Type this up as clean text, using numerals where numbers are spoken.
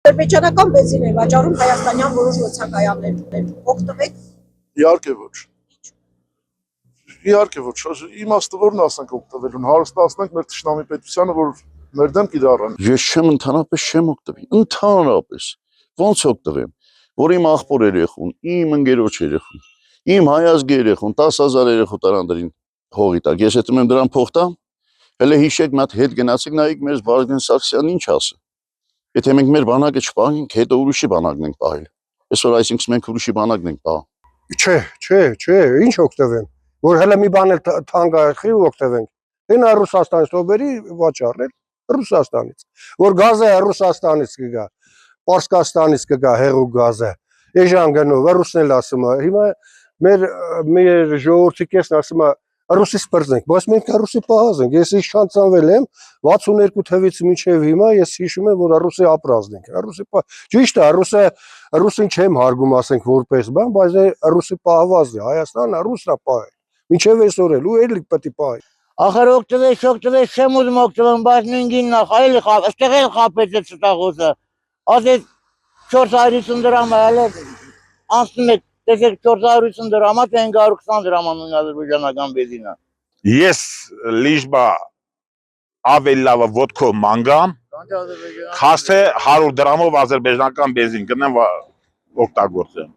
Ադրբեջանական բենզին է վաճառում հայաստանյան որոշ լցակայաններ, օգտվեք։ Իհարկե ոչ։ Իհարկե ոչ, իմաստը որն ասենք օգտվելուն, հարստացնենք մեր թշնամի պետությանը, որ մեր դեմ կիրառեն։ Ես չեմ ընդհանրապես չեմ օգտվի, ընդհանրապես ոնց օգտվեմ, որ իմ աղբոր երեխուն, իմ ընկերոջ երեխուն, իմ հայազգի երեխուն 10,000 երեխու տարան դրին հողի տակ, ես հետո եմ դրան փող տամ, հələ հիշեք մի հատ հետ գնացեք նայեք մեր Վարդան Սարգսյանն ինչ ասը։ Եթե մենք մեր բանակը չպահենք, հետո ուրիշի բանակն ենք պահել։ Այսօր այսինքն մենք ուրիշի բանակն ենք պահում։ Չէ, ինչ օգտվեմ, որ հələ մի բան էլ թանկարժի օգտվենք։ Հենա Ռուսաստանից ով բերի վաճառել Ռուսաստանից, որ գազը Ռուսաստանից կգա, Պարսկաստանից կգա հեղուկ գազը։ Էժան գնով, ռուսն էլ ասում է, հիմա մեր ժողովրդի կեսն ասում է ռուսից բրձենք, բայց մենք ռուսի պահած ենք, ես իշխանցանվել եմ 62 թվից մինչև հիմա ես հիշում եմ, որ ռուսի ապրազն ենք, ճիշտ է, ռուսին չեմ հարգում ասենք որպես բան, բայց ռուսի պահվածն է, Հայաստանը ռուսն է պահել, մինչև այսօր էլ ու էլի պետք է պահի։ Ախր օգտվես, չեմ ուզում օգտվեմ, բայց նույնքին այլ այստեղ էլ խապեց այդ ստաղոսը, ասեց 450 դրամ է, հələ անցնում եք, տեսեք 450 դրամա, թե 520 դրամա նույն ադրբեջանական բենզինը։ Ես լիժբա ավելի լավը ոդկով մանգամ, քասե 100 դրամով ադրբեջանական բենզին գնեմ օգտագործեմ։